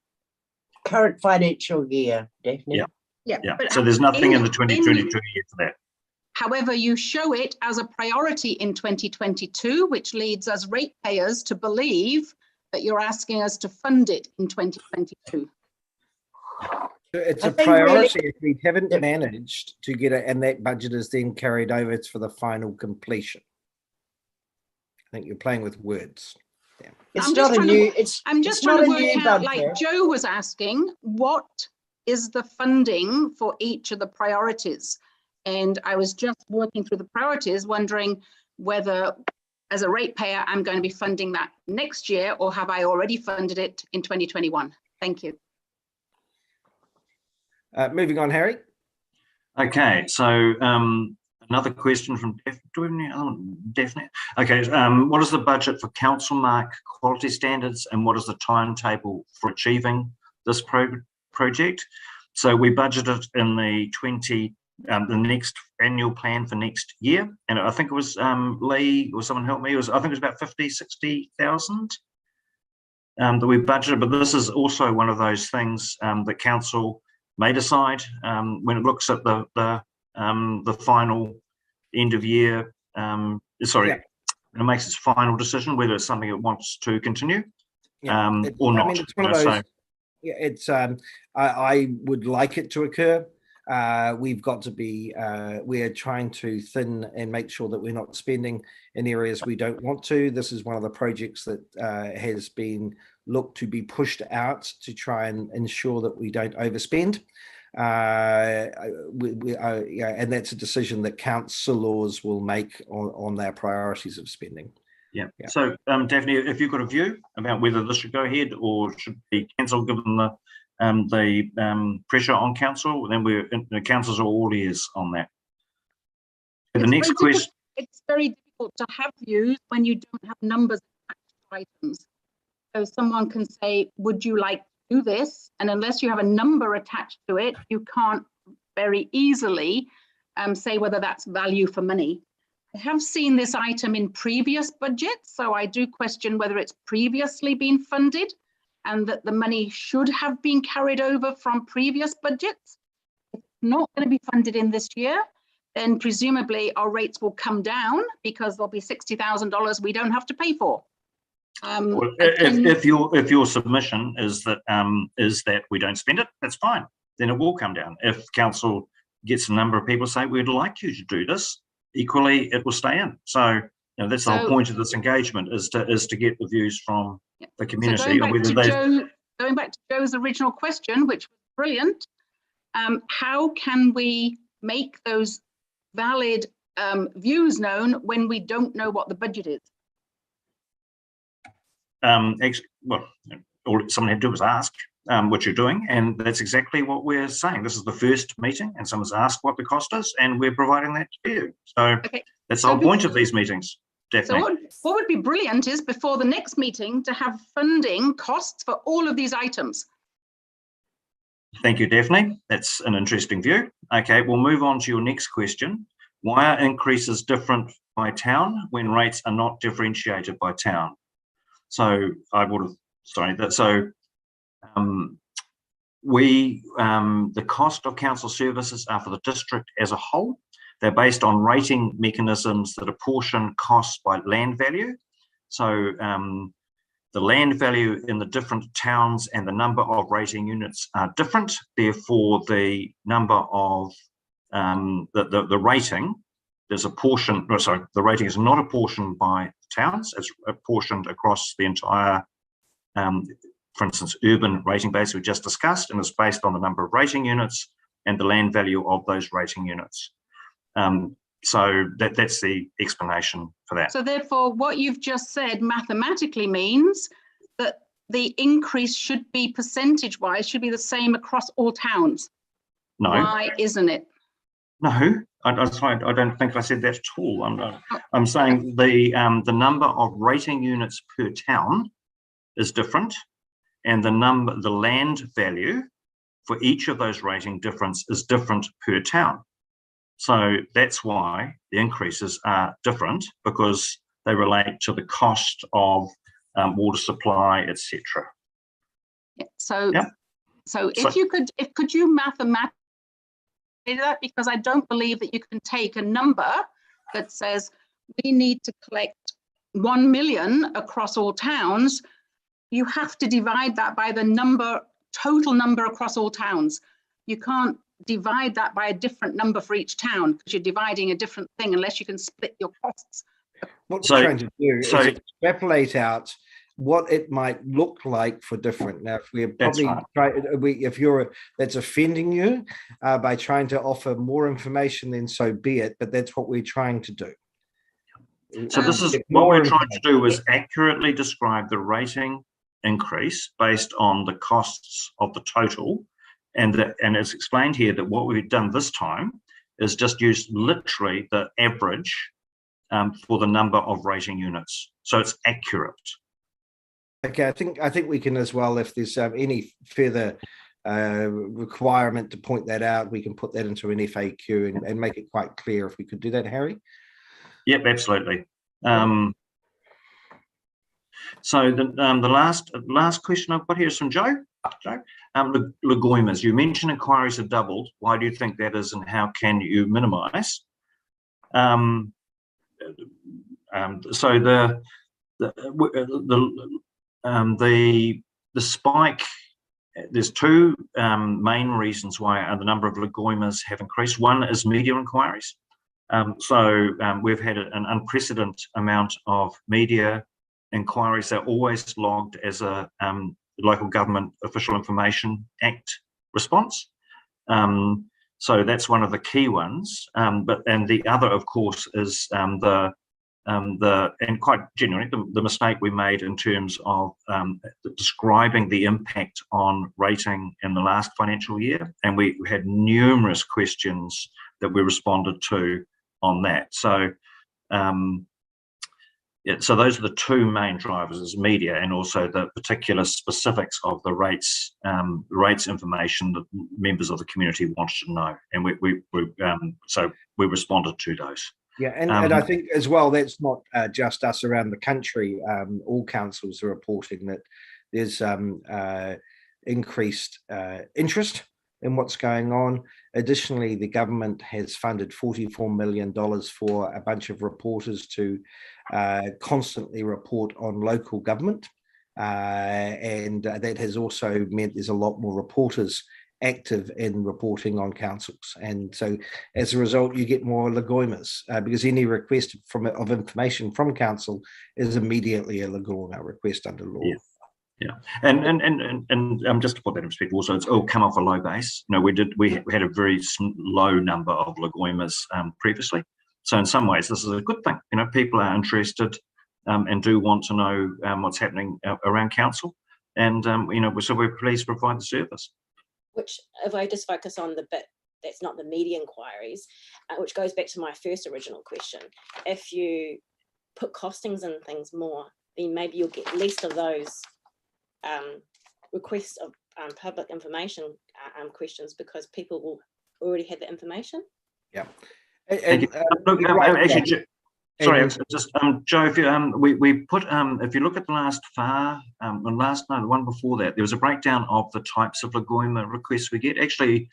[SPEAKER 5] Current financial year, definitely.
[SPEAKER 2] Yeah. So there's nothing in the 2022 year for that.
[SPEAKER 4] However, you show it as a priority in 2022, which leads us ratepayers to believe that you're asking us to fund it in 2022.
[SPEAKER 1] It's a priority if we haven't managed to get it, and that budget is then carried over. It's for the final completion. I think you're playing with words. Yeah.
[SPEAKER 4] I'm just trying to work out, like Joe was asking, what is the funding for each of the priorities? And I was just working through the priorities, wondering whether, as a ratepayer, I'm going to be funding that next year, or have I already funded it in 2021? Thank you.
[SPEAKER 1] Moving on, Harry.
[SPEAKER 2] Okay, so another question from Daphne. Okay, what is the budget for council mark quality standards, and what is the timetable for achieving this project? So we budgeted in the next annual plan for next year, and I think it was Lee or someone help me. I think it was about 50,000-60,000 that we budgeted. But this is also one of those things that council may decide when it looks at the final end of year. When it makes its final decision whether it's something it wants to continue or not. I mean, it's one of those. I would like it to occur. We've got to be, we're trying to thin and make sure that we're not spending in areas we don't want to. This is one of the projects that has been looked to be pushed out to try and ensure that we don't overspend. And that's a decision that councillors will make on their priorities of spending. Yeah. So, Daphne, if you've got a view about whether this should go ahead or should be cancelled, given the pressure on council, then the councils are all ears on that. The next question.
[SPEAKER 4] It's very difficult to have views when you don't have numbers attached to items. So someone can say, would you like to do this? And unless you have a number attached to it, you can't very easily say whether that's value for money. I have seen this item in previous budgets, so I do question whether it's previously been funded and that the money should have been carried over from previous budgets. If it's not going to be funded in this year, then presumably our rates will come down because there'll be $60,000 we don't have to pay for.
[SPEAKER 2] Well, if your submission is that we don't spend it, that's fine. Then it will come down. If council gets a number of people say we'd like you to do this, equally it will stay in. So that's the whole point of this engagement is to get the views from the community.
[SPEAKER 4] So going back to Joe's original question, which was brilliant, how can we make those valid views known when we don't know what the budget is?
[SPEAKER 2] Well, all someone had to do was ask what you're doing, and that's exactly what we're saying. This is the first meeting, and someone's asked what the cost is, and we're providing that to you. So that's the whole point of these meetings. Definitely.
[SPEAKER 4] So what would be brilliant is before the next meeting to have funding costs for all of these items.
[SPEAKER 2] Thank you, Daphne. That's an interesting view. Okay, we'll move on to your next question. Why are increases different by town when rates are not differentiated by town? So I would have, the cost of council services are for the district as a whole. They're based on rating mechanisms that apportion costs by land value. So the land value in the different towns and the number of rating units are different. Therefore, the number of the rating there's a portion, no, sorry, the rating is not apportioned by towns, it's apportioned across the entire, for instance, urban rating base we just discussed, and it's based on the number of rating units and the land value of those rating units. So that's the explanation for that.
[SPEAKER 4] So therefore, what you've just said mathematically means that the increase should be percentage-wise, should be the same across all towns.
[SPEAKER 2] No.
[SPEAKER 4] Why isn't it?
[SPEAKER 2] No, I don't think I said that at all. I'm saying the number of rating units per town is different, and the land value for each of those rating difference is different per town. So that's why the increases are different, because they relate to the cost of water supply, etc.
[SPEAKER 4] Yeah, so could you mathematically that, because I don't believe that you can take a number that says we need to collect 1 million across all towns. You have to divide that by the total number across all towns. You can't divide that by a different number for each town, because you're dividing a different thing unless you can split your costs.
[SPEAKER 1] What we're trying to do is extrapolate out what it might look like for different. Now, if we're probably that's offending you by trying to offer more information, then so be it. But that's what we're trying to do.
[SPEAKER 2] So this is what we're trying to do, is accurately describe the rating increase based on the costs of the total, and it's explained here that what we've done this time is just use literally the average for the number of rating units, so it's accurate.
[SPEAKER 1] Okay, I think we can as well, if there's any further requirement to point that out, we can put that into an FAQ and make it quite clear, if we could do that, Harry.
[SPEAKER 2] Yep, absolutely. So the last question I've got here is from Joe. Legoimas, you mentioned inquiries have doubled. Why do you think that is, and how can you minimise? So the spike, there's two main reasons why the number of legoimas have increased. One is media inquiries. We've had an unprecedented amount of media inquiries. They're always logged as a Local Government Official Information Act response. So that's one of the key ones. And the other, of course, is and quite genuinely, the mistake we made in terms of describing the impact on rating in the last financial year. And we had numerous questions that we responded to on that. So, so those are the two main drivers: is media, and also the particular specifics of the rates information that members of the community wanted to know. And so we responded to those.
[SPEAKER 1] Yeah, and I think as well, that's not just us around the country. All councils are reporting that there's increased interest in what's going on. Additionally, the government has funded $44 million for a bunch of reporters to constantly report on local government. And that has also meant there's a lot more reporters active in reporting on councils, and so as a result you get more legoimas, because any request of information from council is immediately a legoima request under law.
[SPEAKER 2] Yeah. And just to put that in perspective, also it's all come off a low base. You know, we had a very low number of legoimas previously, so in some ways this is a good thing. You know, people are interested and do want to know what's happening around council, and you know, so we're pleased to provide the service.
[SPEAKER 3] Which, if I just focus on the bit that's not the media inquiries, which goes back to my first original question, if you put costings and things more, then maybe you'll get less of those requests of public information questions, because people will already have the information.
[SPEAKER 1] Yeah.
[SPEAKER 2] Sorry, just Joe, if you, we put if you look at the the one before that, there was a breakdown of the types of legoima requests we get. Actually,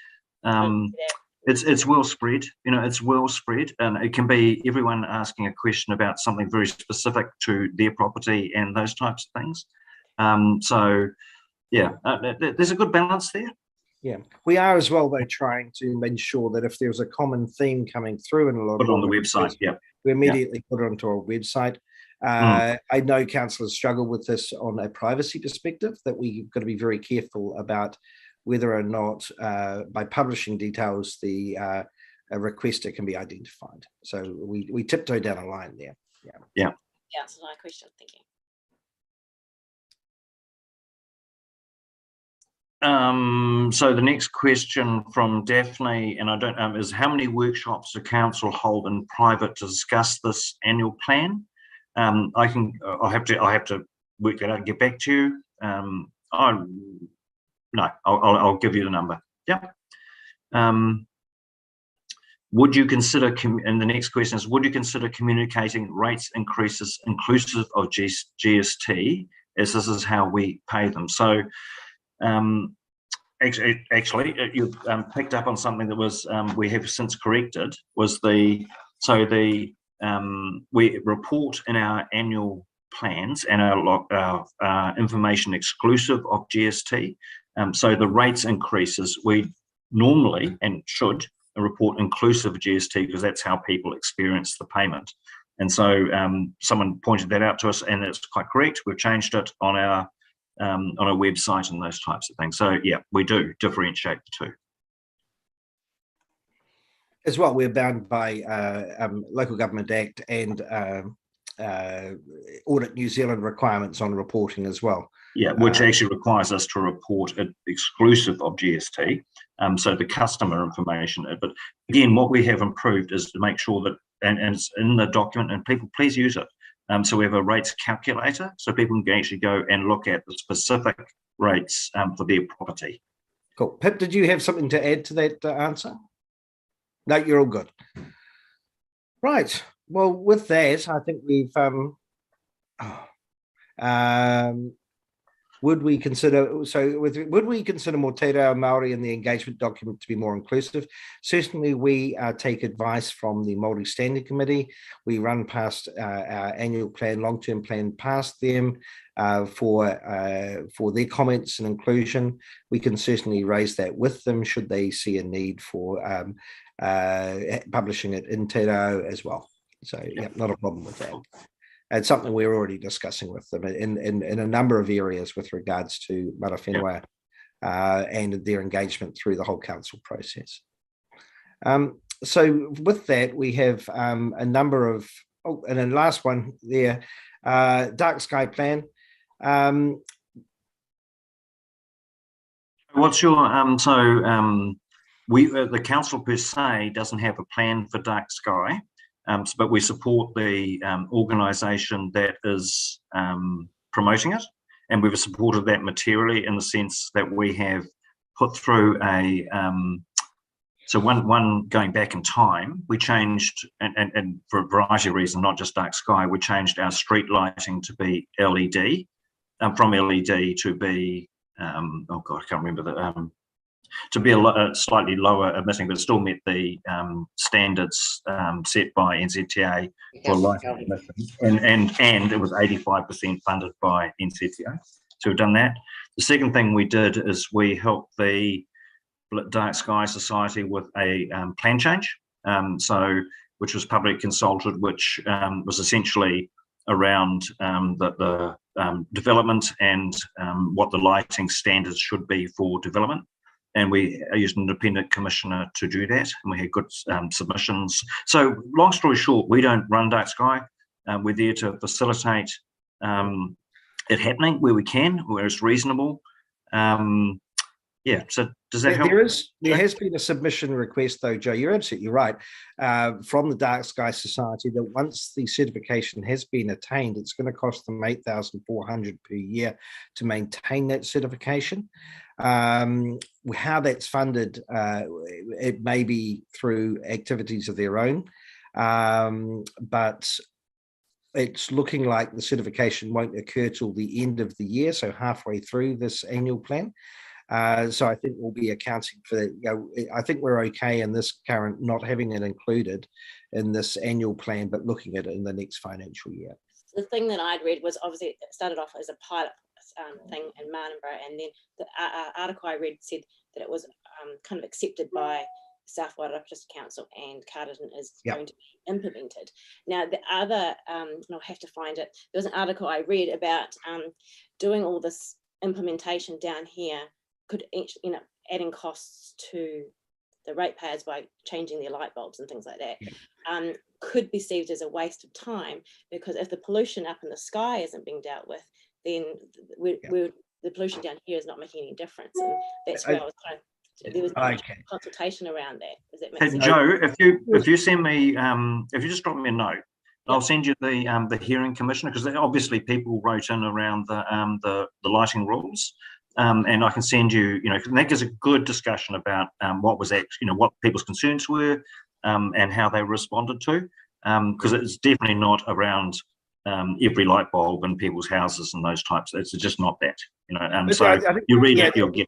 [SPEAKER 2] it's well spread. You know, it's well spread, and it can be everyone asking a question about something very specific to their property and those types of things. So, yeah, there's a good balance there.
[SPEAKER 1] Yeah, we are as well, though, trying to ensure that if there's a common theme coming through in a lot
[SPEAKER 2] Put
[SPEAKER 1] of
[SPEAKER 2] it on the website. Yeah.
[SPEAKER 1] we immediately put it onto our website. I know councillors struggle with this on a privacy perspective, that we've got to be very careful about whether or not by publishing details, the a requester can be identified. So we tiptoe down a line there.
[SPEAKER 3] Yeah, that's my question. Thank you.
[SPEAKER 2] So the next question from Daphne, and I don't know, is how many workshops do council hold in private to discuss this annual plan? I'll have to work that out and get back to you. I'll give you the number. Yeah. Would you consider, and the next question is, would you consider communicating rates increases inclusive of GST, as this is how we pay them? So actually, you picked up on something that was we have since corrected, was we report in our annual plans and our information exclusive of GST. So the rates increases we normally and should report inclusive of GST, because that's how people experience the payment. And so someone pointed that out to us, and it's quite correct. We've changed it on our website and those types of things. So yeah, we do differentiate the two.
[SPEAKER 1] As well, we're bound by Local Government Act and Audit New Zealand requirements on reporting as well.
[SPEAKER 2] Yeah, which actually requires us to report it exclusive of GST. So the customer information. But again, what we have improved is to make sure that, and it's in the document, and people please use it. So we have a rates calculator, so people can actually go and look at the specific rates for their property.
[SPEAKER 1] Cool. Pip, did you have something to add to that answer? No, you're all good. Right. Well, with that, I think we've would we consider more Te Reo Māori in the engagement document to be more inclusive? Certainly, we take advice from the Māori Standing Committee. We run past our annual plan, long-term plan, past them for their comments and inclusion. We can certainly raise that with them should they see a need for publishing it in Te Reo as well. So, yeah, not a problem with that. It's something we're already discussing with them in a number of areas with regards to Mara Whenua and their engagement through the whole council process. So with that, we have a number of, and then last one there, dark sky plan.
[SPEAKER 2] What's your, the council per se doesn't have a plan for dark sky. But we support the organisation that is promoting it, and we've supported that materially in the sense that we have put through a so one going back in time, we changed, and for a variety of reasons, not just dark sky, we changed our street lighting to be LED, from LED to be oh god, I can't remember the to be a slightly lower emitting, but it still met the standards set by NZTA for lighting emissions, and it was 85% funded by NZTA. So we've done that. The second thing we did is we helped the Dark Sky Society with a plan change, which was publicly consulted, which was essentially around the development and what the lighting standards should be for development. And we used an independent commissioner to do that, and we had good submissions. So long story short, we don't run dark sky. We're there to facilitate it happening where we can, where it's reasonable. Yeah, so does that help?
[SPEAKER 1] There has been a submission request, though, Joe, you're absolutely right, from the Dark Sky Society, that once the certification has been attained, it's going to cost them $8,400 per year to maintain that certification. How that's funded, it may be through activities of their own, but it's looking like the certification won't occur till the end of the year, so halfway through this annual plan. So I think we'll be accounting for that. I think we're okay in this current, not having it included in this annual plan, but looking at it in the next financial year.
[SPEAKER 3] The thing that I'd read was, obviously it started off as a pilot thing in Martinborough, and then the article I read said that it was kind of accepted by South Wairarapa District Council and Carterton is going to be implemented. Now the other, I'll have to find it, there was an article I read about doing all this implementation down here could end up adding costs to the ratepayers by changing their light bulbs and things like that. Could be perceived as a waste of time, because if the pollution up in the sky isn't being dealt with, then the pollution down here is not making any difference, and that's where I was trying. There was consultation around that. Does that make sense?
[SPEAKER 2] Joe, if you send me, if you just drop me a note, I'll send you the hearing commissioner, because obviously people wrote in around the lighting rules, and I can send you, and that gives a good discussion about what was actually, what people's concerns were, and how they responded to, because it's definitely not around every light bulb in people's houses and those types. It's just not that, so I think, you read it, you'll get.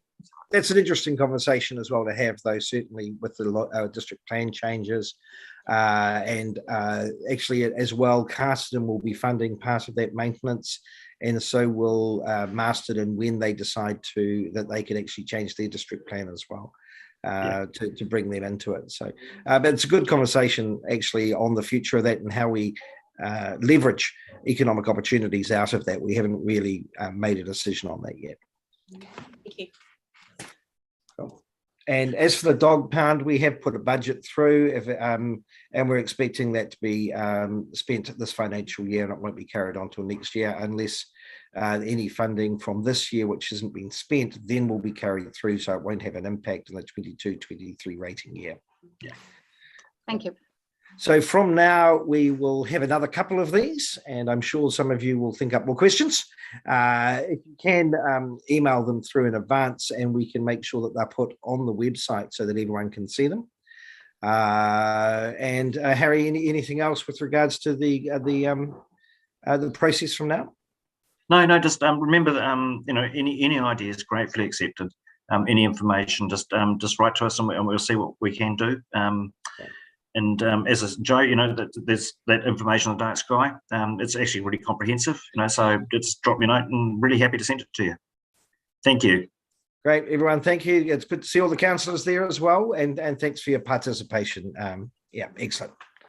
[SPEAKER 1] That's an interesting conversation as well to have, though, certainly with the district plan changes. And actually, as well, Carterton will be funding part of that maintenance, and so will Masterton when they decide that they can actually change their district plan as well, to bring them into it. So, but it's a good conversation actually on the future of that and how we leverage economic opportunities out of that. We haven't really made a decision on that yet.
[SPEAKER 3] Okay. Thank you.
[SPEAKER 1] Cool. And as for the dog pound, we have put a budget through, and we're expecting that to be spent this financial year, and it won't be carried on till next year unless any funding from this year, which hasn't been spent, then will be carried through, so it won't have an impact in the 22-23 rating year.
[SPEAKER 4] Thank you.
[SPEAKER 1] So from now, we will have another couple of these, and I'm sure some of you will think up more questions. If you can, email them through in advance, and we can make sure that they're put on the website so that everyone can see them. And Harry, anything else with regards to the process from now?
[SPEAKER 2] No, just remember that any ideas gratefully accepted. Any information, just write to us, and we'll see what we can do. And as Joe, there's that information on the dark sky. It's actually really comprehensive, so just drop me a note, and really happy to send it to you. Thank you.
[SPEAKER 1] Great, everyone. Thank you. It's good to see all the councillors there as well, and thanks for your participation. Excellent.